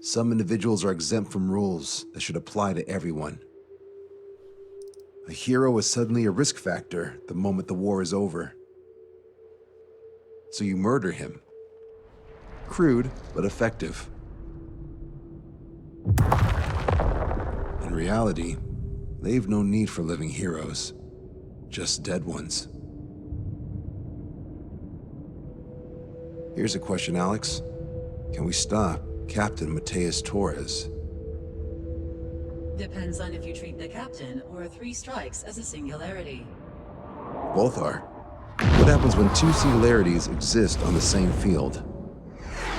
Some individuals are exempt from rules that should apply to everyone. A hero is suddenly a risk factor the moment the war is over. So you murder him. Crude, but effective. In reality, they've no need for living heroes, just dead ones. Here's a question, Alex. Can we stop Captain Mateus Torres? Depends on if you treat the captain or 3 strikes as a singularity. Both are. What happens when 2 singularities exist on the same field?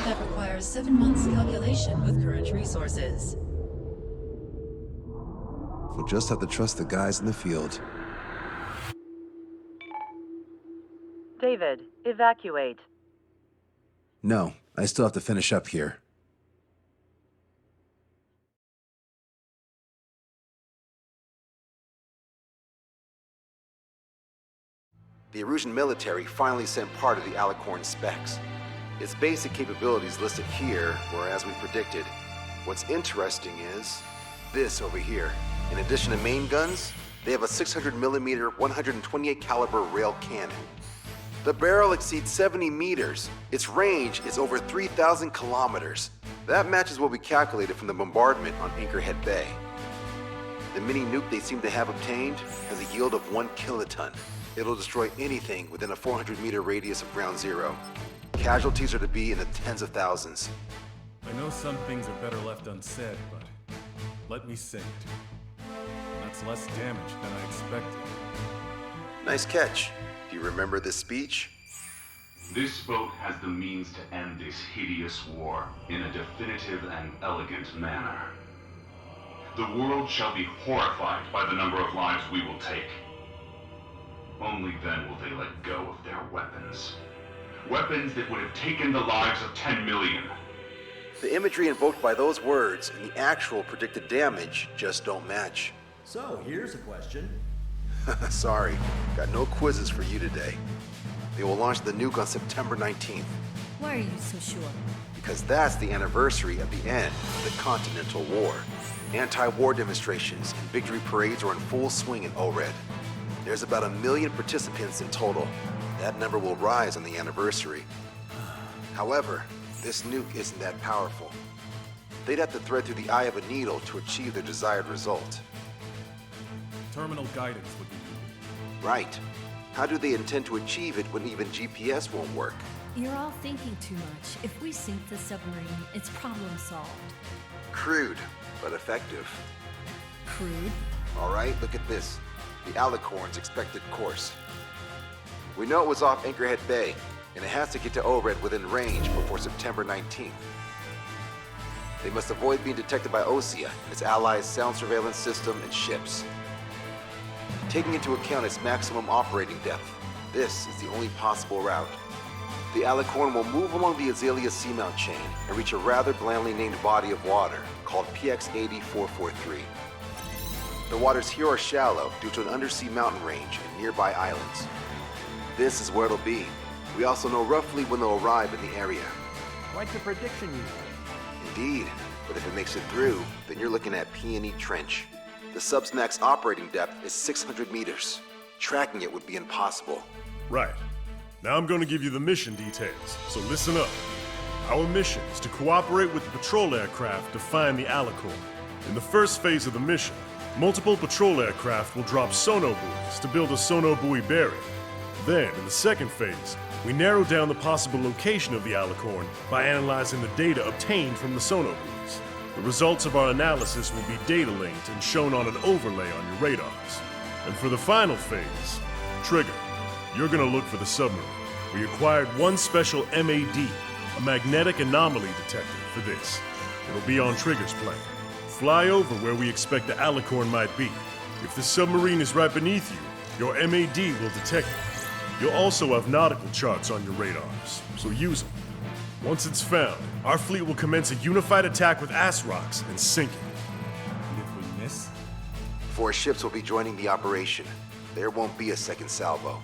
That requires 7 months calculation with current resources. We'll just have to trust the guys in the field. David, evacuate. No, I still have to finish up here. The Erusian military finally sent part of the Alicorn specs. Its basic capabilities listed here were as we predicted. What's interesting is this over here. In addition to main guns, they have a 600mm 128 caliber rail cannon. The barrel exceeds 70 meters. Its range is over 3,000 kilometers. That matches what we calculated from the bombardment on Anchorhead Bay. The mini nuke they seem to have obtained has a yield of 1 kiloton. It'll destroy anything within a 400-meter radius of ground zero. Casualties are to be in the tens of thousands. I know some things are better left unsaid, but let me say it. That's less damage than I expected. Nice catch. Do you remember this speech? This boat has the means to end this hideous war in a definitive and elegant manner. The world shall be horrified by the number of lives we will take. Only then will they let go of their weapons. Weapons that would have taken the lives of 10 million. The imagery invoked by those words and the actual predicted damage just don't match. So, here's a question. Sorry, got no quizzes for you today. They will launch the nuke on September 19th. Why are you so sure? Because that's the anniversary of the end of the Continental War. Anti-war demonstrations and victory parades are in full swing in ORED. There's about 1 million participants in total. That number will rise on the anniversary. However, this nuke isn't that powerful. They'd have to thread through the eye of a needle to achieve their desired result. Terminal guidance would be needed. Right. How do they intend to achieve it when even GPS won't work? You're all thinking too much. If we sink the submarine, it's problem solved. Crude, but effective. Crude? All right, look at this. The Alicorn's expected course. We know it was off Anchorhead Bay, and it has to get to ORED within range before September 19th. They must avoid being detected by Osea and its allies' sound surveillance system and ships. Taking into account its maximum operating depth, this is the only possible route. The Alicorn will move along the Azalea seamount chain and reach a rather blandly named body of water called PX-80443. The waters here are shallow due to an undersea mountain range and nearby islands. This is where it'll be. We also know roughly when they'll arrive in the area. Quite the prediction you have. Indeed, but if it makes it through, then you're looking at Peony Trench. The sub's max operating depth is 600 meters. Tracking it would be impossible. Right. Now I'm going to give you the mission details, so listen up. Our mission is to cooperate with the patrol aircraft to find the Alicorn. In the first phase of the mission, multiple patrol aircraft will drop sono buoys to build a sono buoy bearing. Then, in the second phase, we narrow down the possible location of the Alicorn by analyzing the data obtained from the sono buoys. The results of our analysis will be data linked and shown on an overlay on your radars. And for the final phase, Trigger, you're gonna look for the submarine. We acquired one special MAD, a magnetic anomaly detector, for this. It'll be on Trigger's plane. Fly over where we expect the Alicorn might be. If the submarine is right beneath you, your MAD will detect it. You'll also have nautical charts on your radars, so use them. Once it's found, our fleet will commence a unified attack with ass rocks and sink it. And if we miss? 4 ships will be joining the operation. There won't be a second salvo.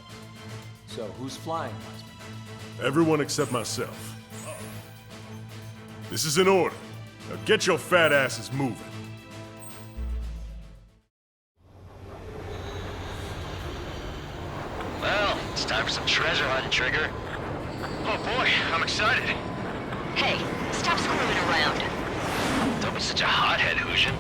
So, who's flying, Wiseman? Everyone except myself. This is an order. Now get your fat asses moving. Well, it's time for some treasure hunting, Trigger. Oh boy, I'm excited. Hey, stop screwing around. Don't be such a hothead, Hushin.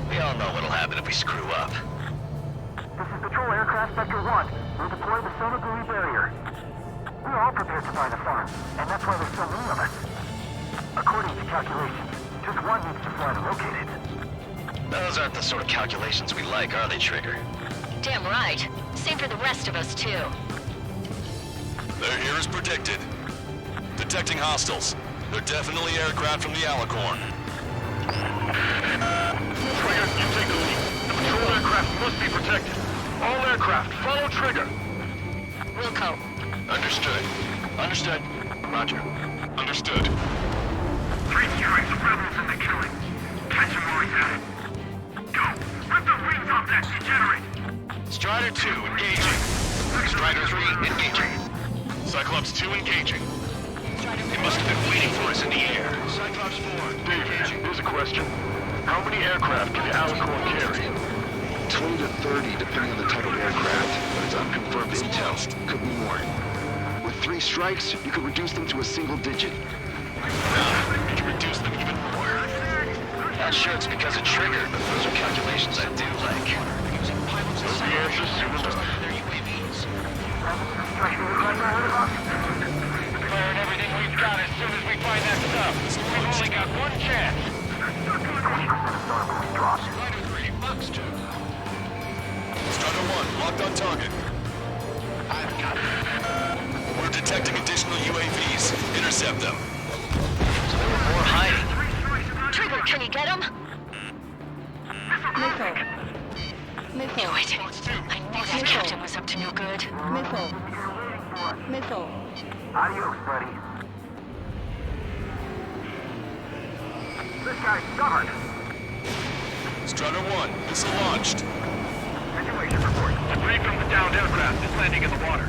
We all know what'll happen if we screw up. This is Patrol Aircraft Sector 1. We'll deploy the Sonoguri barrier. We're all prepared to buy the farm, and that's why there's so many of us. According to calculations, just one needs to fly to locate it. Those aren't the sort of calculations we like, are they, Trigger? Damn right. Same for the rest of us, too. They're here as predicted. Detecting hostiles. They're definitely aircraft from the Alicorn. Trigger, you take the lead. The patrol aircraft must be protected. All aircraft, follow Trigger. Wilco. Understood. Understood. Roger. Understood. 3 strikes of rebels in the killing. Catch them while he's at it. Go! Rip the wings off that degenerate! Strider 2, engaging. Strider 3, engaging. Cyclops 2, engaging. They must have been waiting for us in the air. Cyclops 4, David, here's a question. How many aircraft can the Alicorn carry? 20 to 30, depending on the type of aircraft, but it's unconfirmed intel. Could be more. With 3 strikes, you could reduce them to a single digit. you can reduce them even more. Not sure it's because of Trigger, but those are calculations I do like. Using pilots as The answer's soon enough. their UAVs. Firing everything we've got as soon as we find that stuff. We've only got one chance. 20% of Sonoguri dropped. Strider 3, Fox 2. Strider 1, locked on target. I've got it. We're detecting additional UAVs. Intercept them. So there were more hiding. Trigger, can you get him? Missile. Missile. Knew it. I knew that captain was up to no good. Missile. Missile. Adios, buddy. This guy's stubborn. Strider 1, missile launched. Situation report. Debris from the downed aircraft is landing in the water.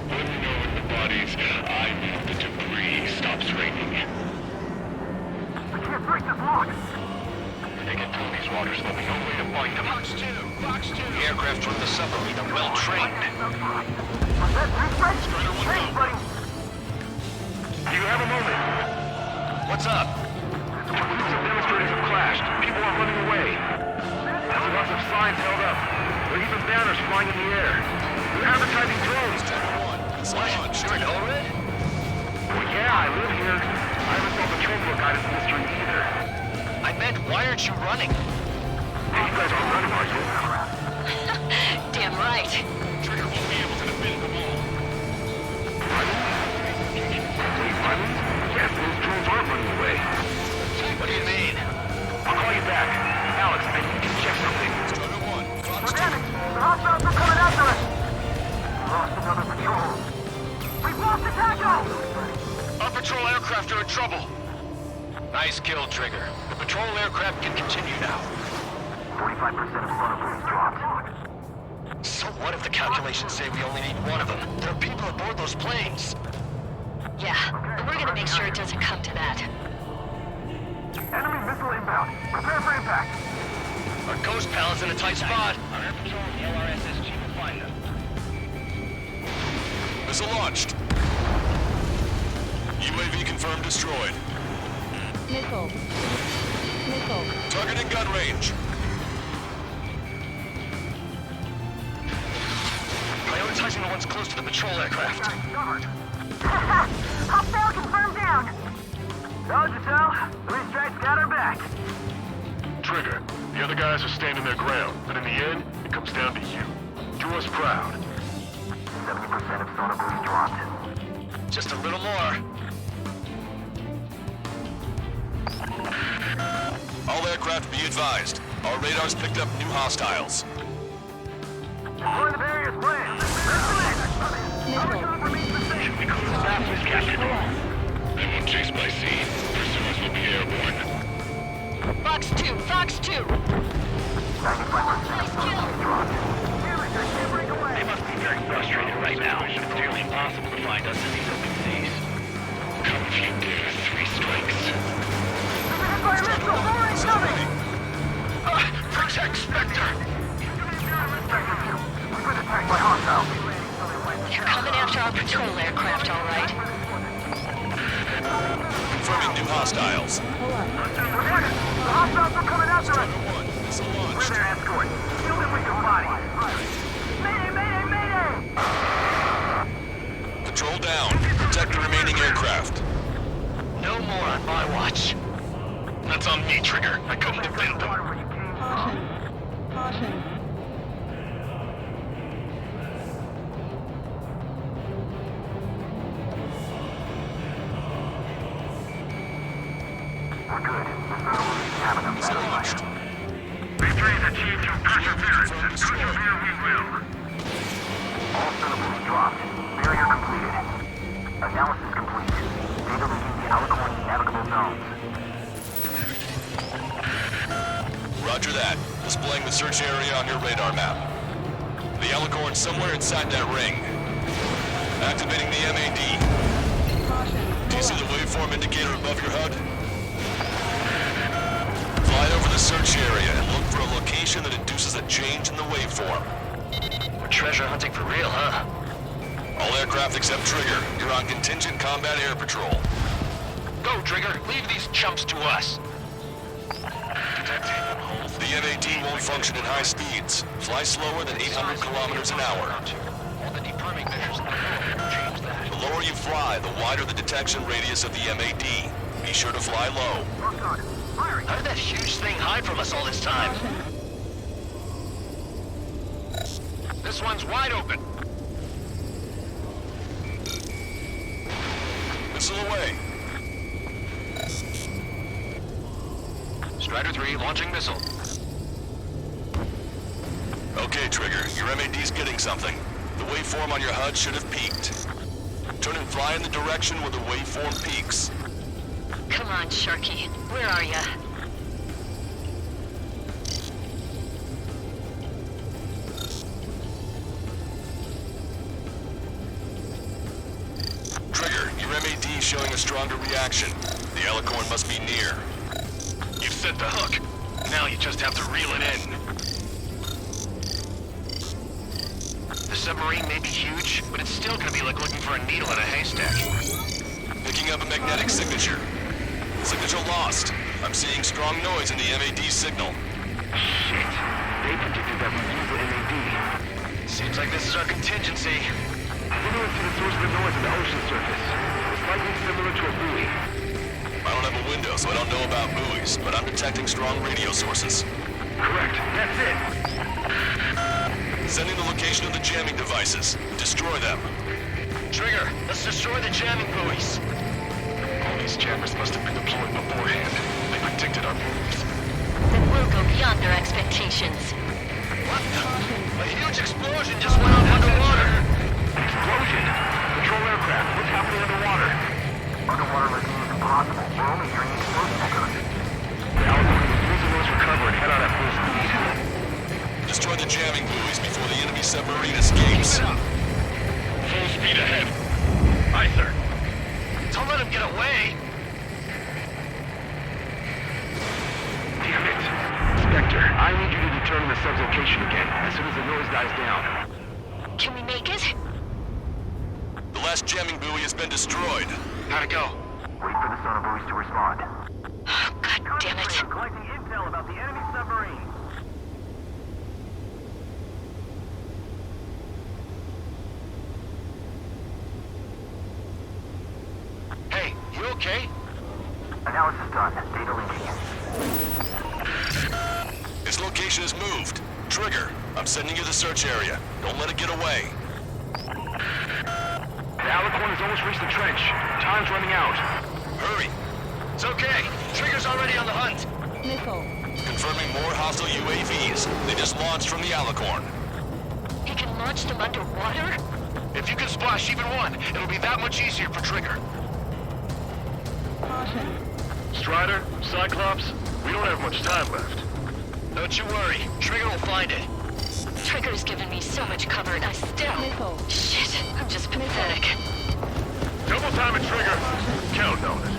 When we know the bodies, I mean the debris stops raining. We can't break this lock. They get through these waters, there'll be no way to find them. Fox 2, Fox 2. The aircraft from the submarine are well trained. Was that refresh? Thanks, buddy. Do you have a moment? What's up? Groups of demonstrators have clashed. People are running away. There's lots of signs held up. There are even banners flying in the air. They're advertising drones. What? You're an ORED? Well, yeah, I live here. I haven't saw the patrol book out of the mystery either. I meant, why aren't you running? Hey, you guys aren't running, are you? Damn right. Trigger won't be able to defend them all. Yes, those drones aren't running away. What do you mean? I'll call you back. Alex, I need to check something. Strider 1, Fox 2. Damn it! The hostiles are coming after us! We lost another patrol. We've lost the tackle! Our patrol aircraft are in trouble. Nice kill, Trigger. The patrol aircraft can continue now. 45% of Sonoguri's dropped. So what if the calculations say we only need one of them? There are people aboard those planes. Yeah, but we're gonna make sure it doesn't come to that. Enemy missile inbound. Prepare for impact. Our ghost pal is in a tight spot. Our air patrol and the LRSSG will find them. Missile launched. UAV confirmed destroyed. Missile. Missile. Target in gun range. Prioritizing the ones close to the patrol aircraft. Hostile confirmed down. Told you so. 3 strikes got her back. Trigger, the other guys are standing their ground, but in the end, it comes down to you. Do us proud. 70% of Sonoguri's dropped. Just a little more. All aircraft be advised. Our radars picked up new hostiles. Deploy the barriers planned. Should we call the Southwest, Captain? They won't chase by sea. Pursuers will be airborne. Fox 2, Fox 2. 95% of Sonoguri's dropped. They must be very frustrated right now. It's nearly impossible to find us in these open seas. Come if you dare, 3 strikes. Protect Spectre! We've been attacked by hostiles. They're coming after our patrol aircraft, all right. Confirming new hostiles. The hostiles are coming after us! We're their escort. Kill them with your body. Mayday, mayday, mayday! Patrol down. Protect the remaining aircraft. No more on my watch. That's on me, Trigger. I couldn't defend them. Caution. Caution. We're good. Having them Missile launched. Victory is achieved through perseverance, and persevere we will. All syllables dropped. Barrier completed. Analysis complete. Data linking the Alicorn navigable zones. Roger that. Displaying the search area on your radar map. The Alicorn's somewhere inside that ring. Activating the MAD. Do you see the waveform indicator above your HUD? Fly over the search area and look for a location that induces a change in the waveform. We're treasure hunting for real, huh? All aircraft except Trigger, you're on contingent combat air patrol. Go, Trigger. Leave these chumps to us. The MAD won't function at high speeds. Fly slower than 800 kilometers an hour. All the deprimming measures change that. The lower you fly, the wider the detection radius of the MAD. Be sure to fly low. How did that huge thing hide from us all this time? This one's wide open. Missile away. Strider 3 launching missile. Okay, Trigger, your MAD's getting something. The waveform on your HUD should have peaked. Turn and fly in the direction where the waveform peaks. Come on, Sharky. Where are ya? Trigger, your MAD's showing a stronger reaction. The Alicorn must be near. You've set the hook. Now you just have to reel it in. The submarine may be huge, but it's still gonna be like looking for a needle in a haystack. Picking up a magnetic signature. Signature lost. I'm seeing strong noise in the MAD signal. Shit. They predicted that we'd use the MAD. Seems like this is our contingency. Similar to the source of the noise on the ocean surface. Slightly similar to a buoy. I don't have a window, so I don't know about buoys, but I'm detecting strong radio sources. Correct. That's it. Sending the location of the jamming devices. Destroy them. Trigger, let's destroy the jamming buoys. All these jammers must have been deployed beforehand. They predicted our moves. Then we'll go beyond their expectations. What the? A huge explosion just went off underwater. Explosion! Patrol aircraft, what's happening underwater? Underwater lagoon is impossible. We're only hearing explosion echoes. The Alicorn is using those recover and head out at full speed. Destroy the jamming buoys before the enemy submarine escapes. Full speed ahead. Aye, sir. Don't let him get away. Damn it. Spectre, I need you to determine the sub's location again, as soon as the noise dies down. Can we make it? The last jamming buoy has been destroyed. How'd it go? Wait for the sonar buoys to respond. Oh, God damn it. Collecting intel about the enemy submarine. Hey, you okay? Analysis done. Data linking. Its location is moved. Trigger, I'm sending you the search area. Don't let it get away. The Alicorn has almost reached the trench. Time's running out. Hurry. It's okay. Trigger's already on the hunt. Missile. Confirming more hostile UAVs. They just launched from the Alicorn. He can launch them underwater? If you can splash even one, it'll be that much easier for Trigger. Caution. Strider, Cyclops, we don't have much time left. Don't you worry. Trigger will find it. Trigger's given me so much cover and I still... Missile. Shit, I'm just pathetic. Double time it, Trigger. Count on it.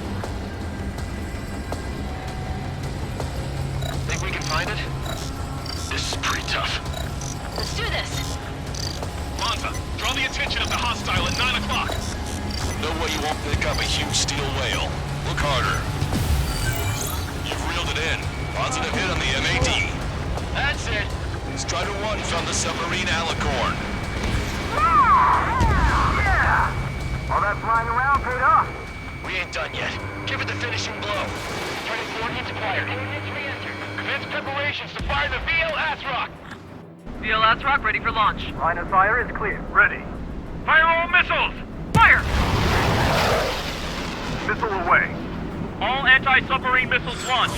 attention of the hostile at 9 o'clock. No way you won't pick up a huge steel whale. Look harder. You've reeled it in. Positive hit on the MAD. That's it. Strider 1 found the submarine Alicorn. Yeah! All that flying around paid off. We ain't done yet. Give it the finishing blow. Target coordinates acquired. Coordinates re-entered. Commence preparations to fire the VL Asrock. VL Asrock ready for launch. Line of fire is clear. Ready. Fire all missiles! Fire! Missile away. All anti-submarine missiles launched.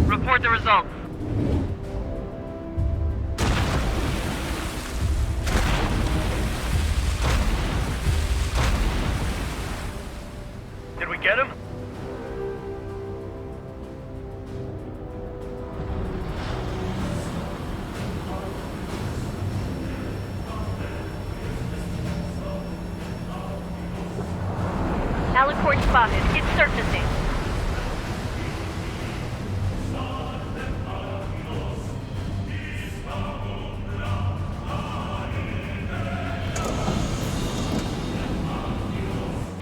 Report the results. Did we get him? Alicorn spotted. It's surfacing.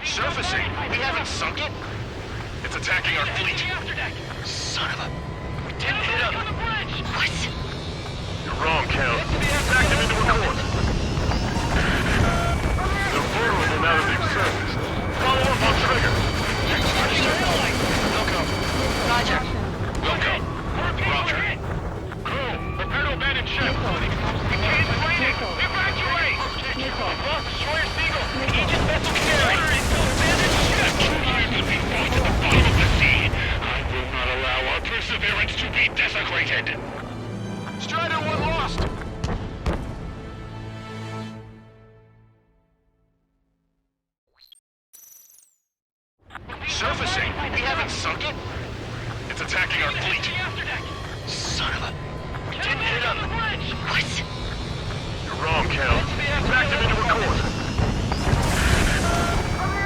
Surfacing? We haven't sunk it? It's attacking our fleet. Son of a... We didn't hit him. What? You're wrong, Count. Back them into a course. They're vulnerable now that they've surfaced. Follow up on trigger. Wilco. Roger. Wilco. Roger. Crew, prepare to abandon ship. We can't drain it. Evacuate! Lost destroyer Seagull. Aegis vessel Canary. Abandoned ship. 2 years to be fought at the bottom of the sea. I will not allow our perseverance to be desecrated. Strider 1 lost. Surfacing? We haven't sunk it? It's attacking our fleet. Son of a... We didn't hit him. What? You're wrong, Cal. Back them into a course.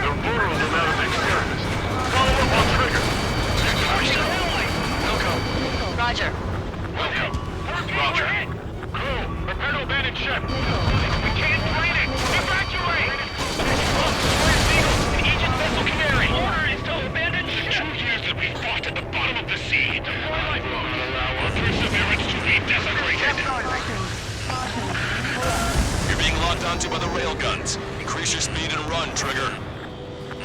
They're vulnerable now that they've surfaced. Follow up on trigger. Wilco. Roger. Wilco. Roger. Crew, prepare to abandon ship. We can't drain it. Evacuate! Lost destroyer Seagull and Aegis vessel Canary. Order is to abandon ship. 2 years that we fought at the bottom of the sea. I will not allow our perseverance to be desecrated. You're being locked onto by the railguns. Increase your speed and run, Trigger.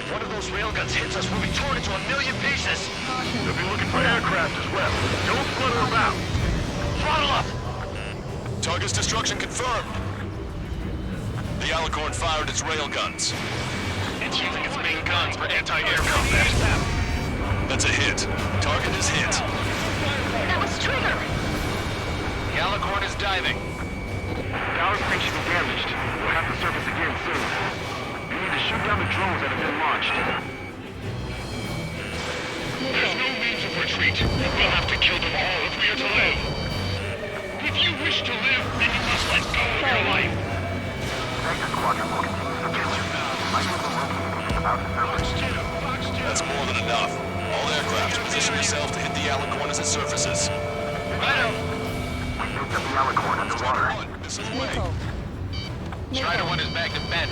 One of those railguns hits us, we'll be torn into a million pieces. They'll be looking for aircraft as well. Don't flutter about. Throttle up! Target's destruction confirmed. The Alicorn fired its railguns. It's using its main guns for anti-air combat. That's a hit. Target is hit. That was Trigger. The Alicorn is diving. Power station is damaged. We'll have to surface again soon. We need to shoot down the drones that have been launched. There's no means of retreat. We'll have to kill them all if we are to live. If you wish to live, then you must let go of your life. Sector Squadron will continue to kill you. About to surface. That's more than enough. All aircraft, position yourself to hit the Alicorn as it surfaces. Righto. We picked up the Alicorn underwater. Missile away. Strider 1 is bagged and bent.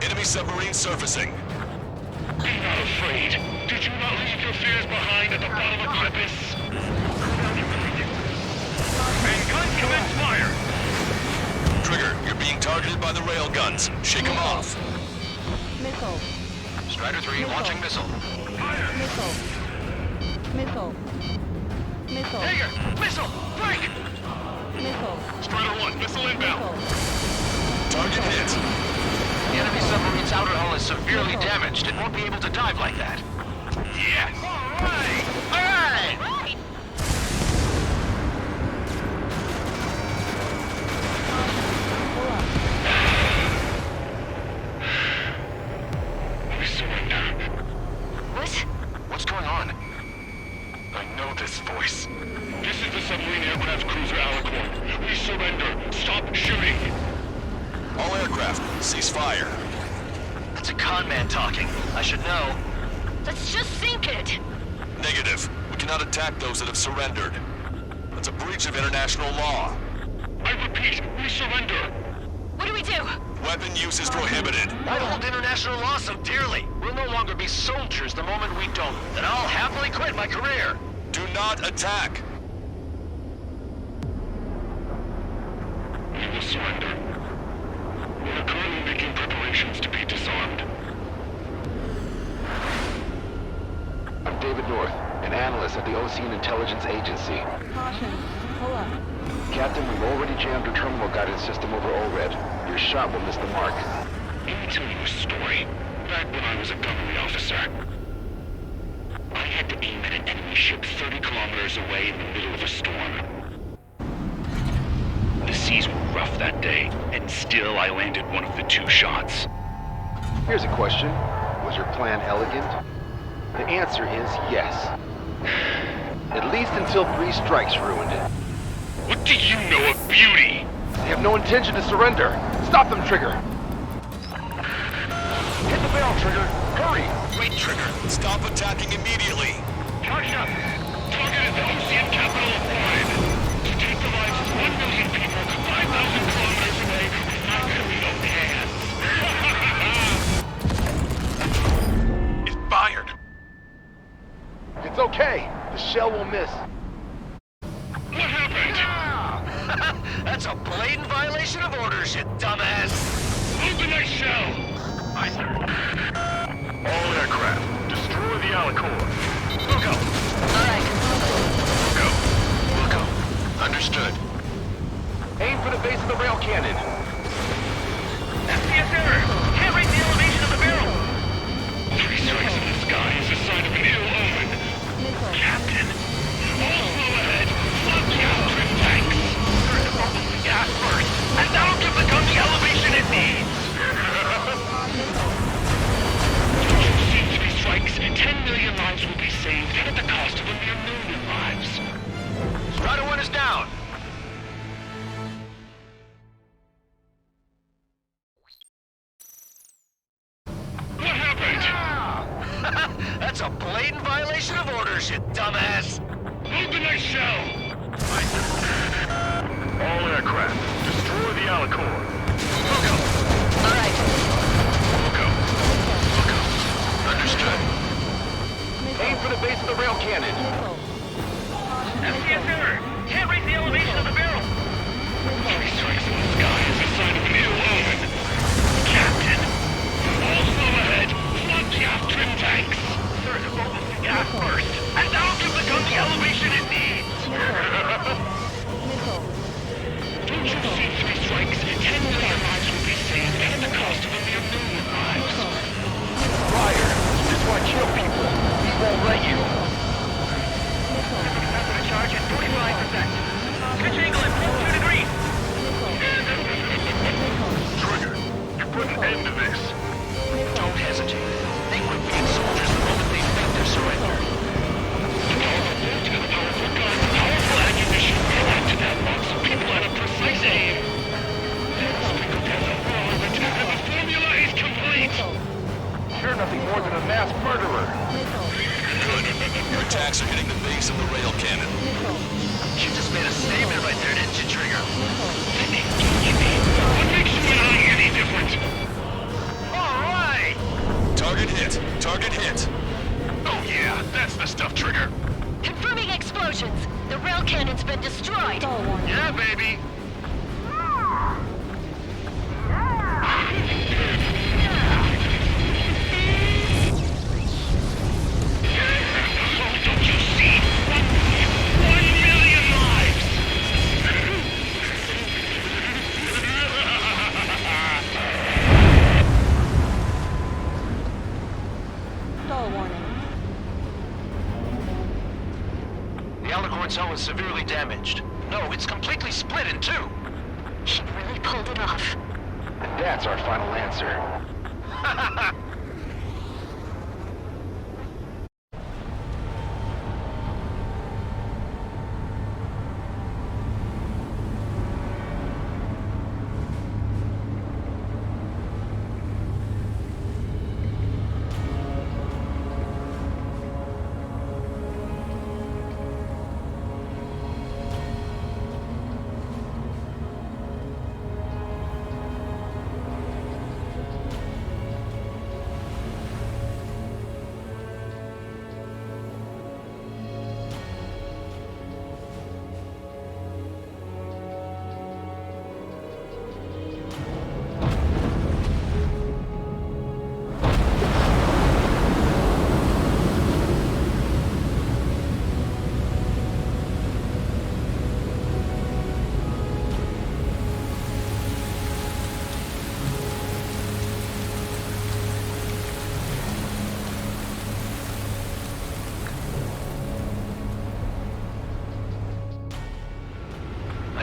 Enemy submarine surfacing. Be not afraid. Did you not leave your fears behind at the bottom of the abyss? And guns commence fire! Trigger, you're being targeted by the railguns. Shake them off. Missile. Strider 3 launching missile. Fire! Missile. Missile. Missile. Hager! Missile! Break! Missile. Strider 1, missile inbound. Target hit. The enemy submarine's outer hull is severely damaged. It won't be able to dive like that. Yes! Alright! Alright! We surrender. What? What's going on? I know this voice. This is the submarine aircraft cruiser Alicorn. We surrender. Stop shooting. All aircraft, cease fire. That's a con man talking. I should know. Let's just sink it! Negative. We cannot attack those that have surrendered. That's a breach of international law. I repeat, we surrender. What do we do? Weapon use is prohibited. I hold international law so dearly. We'll no longer be soldiers the moment we don't. Then I'll happily quit my career. Do not attack. We will surrender. We are currently making preparations to be disarmed. I'm David North, an analyst at the Ocean Intelligence Agency. Caution. Pull up. Captain, we've already jammed your terminal guidance system over ORED. Your shot will miss the mark. Let me tell you a story. Back when I was a gunnery officer, I had to aim at an enemy ship 30 kilometers away in the middle of a storm. The seas were rough that day, and still I landed one of the 2 shots. Here's a question. Was your plan elegant? The answer is yes. At least until 3 strikes ruined it. What do you know of beauty? They have no intention to surrender. Stop them, Trigger! Hit the barrel, Trigger! Hurry! Wait, Trigger. Stop attacking immediately. Charge up! Target is the Ocean capital of Pride. To take the lives of 1 million people 5,000 kilometers away is not gonna be no hands. It's fired. It's okay. The shell will miss. What happened? That's a blatant violation of orders, you dumbass! Open that shell! Aye, sir. All aircraft, destroy the Alicorn. We'll go. Alright. We'll go. Understood. Aim for the base of the rail cannon. FPS error! Can't rate the elevation of the barrel! 3 strikes in the sky is a sign of an ill omen. Captain, all slow ahead. Look out, trim tanks. Gas first, and that'll give the gun the elevation it needs! 3 strikes, 10 million lives will be saved, and at the cost of a mere 1,000,000 lives. Strider 1 is down! What happened? That's a blatant violation of orders, you dumbass! Open that shell! Aye, sir. All aircraft, destroy the Alicorn. We'll go. Alright. We'll go. Understood. Aim for the base of the rail cannon. FPS error! Can't rate the elevation of the barrel! 3 strikes in the sky is a sign of an ill omen. Captain, all slow ahead. Plug aft trim tanks. Sir, gas first, and that'll give the gun the elevation it needs! Don't you see 3 strikes? 10 million lives will be saved, and at the cost of a mere 1,000,000 lives. Fire! You just want to kill people. We won't let you. Capacity charge at 45%. Pitch angle at 2 degrees. Trigger, you put an end to this. Don't hesitate. They quit being soldiers the moment they felt their surrender. Powerful gun, powerful ammunition. Add to that lots of people at a precise aim. Sprinkled as a raw attack, and the formula is complete. You're nothing more than a mass murderer. Good. Your attacks are hitting the base of the rail cannon. You just made a statement right there, didn't you, Trigger? What makes you and I any different? All right! Target hit. Target hit. Oh yeah, that's the stuff, Trigger. Confirming explosions. The rail cannon's been destroyed. Yeah, baby. Don't you see? 1 million lives! Stall warning. The Alicorn's hull is severely damaged. No, it's completely split in 2. He really pulled it off. And that's our final answer.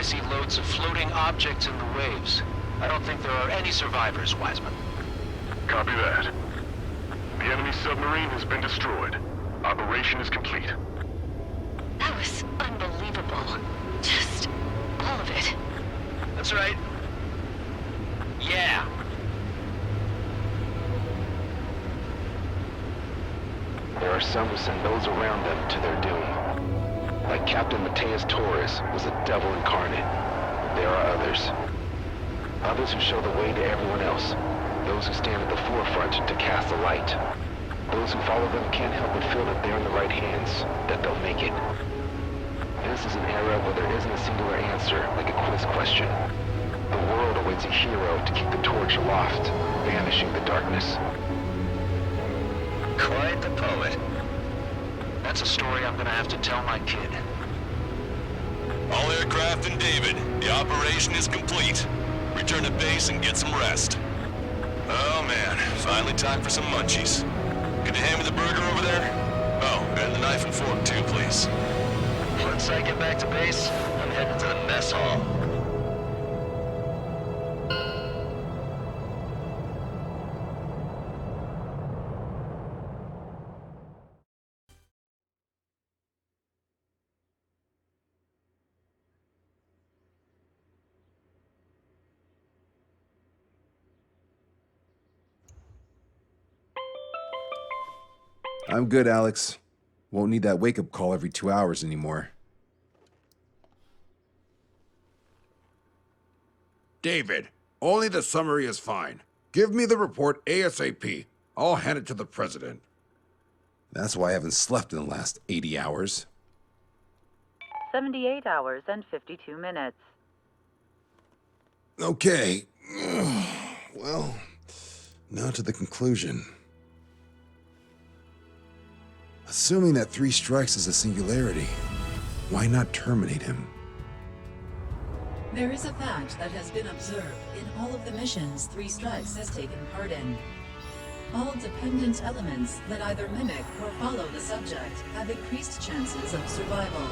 see loads of floating objects in the waves. I don't think there are any survivors, Wiseman. Copy that. The enemy submarine has been destroyed. Operation is complete. That was unbelievable. Just all of it. That's right. Yeah. There are some who send those around them to their doom. Like Captain Mateus Torres was a devil incarnate. There are others. Others who show the way to everyone else. Those who stand at the forefront to cast the light. Those who follow them can't help but feel that they're in the right hands, that they'll make it. This is an era where there isn't a singular answer, like a quiz question. The world awaits a hero to keep the torch aloft, banishing the darkness. Quite the poet. That's a story I'm gonna have to tell my kid. All aircraft in David, the operation is complete. Return to base and get some rest. Oh man, finally time for some munchies. Could you hand me the burger over there? Oh, and the knife and fork too, please. Once I get back to base, I'm heading to the mess hall. I'm good, Alex. Won't need that wake-up call every 2 hours anymore. David, only the summary is fine. Give me the report ASAP. I'll hand it to the president. That's why I haven't slept in the last 80 hours. 78 hours and 52 minutes. Okay. Well, now to the conclusion. Assuming that 3 strikes is a singularity, why not terminate him? There is a fact that has been observed in all of the missions 3 Strikes has taken part in. All dependent elements that either mimic or follow the subject have increased chances of survival.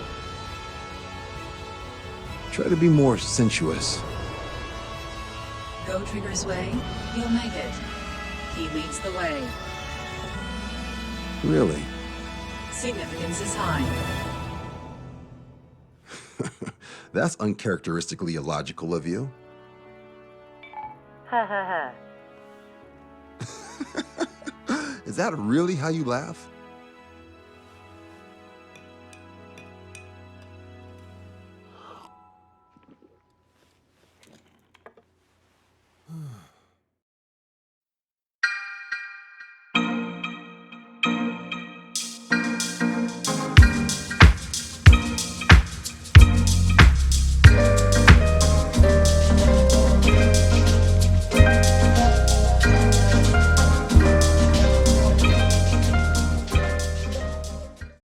Try to be more sensuous. Go Trigger's way, you'll make it. He leads the way. Really? Significance is high. That's uncharacteristically illogical of you. Ha ha ha. Is that really how you laugh?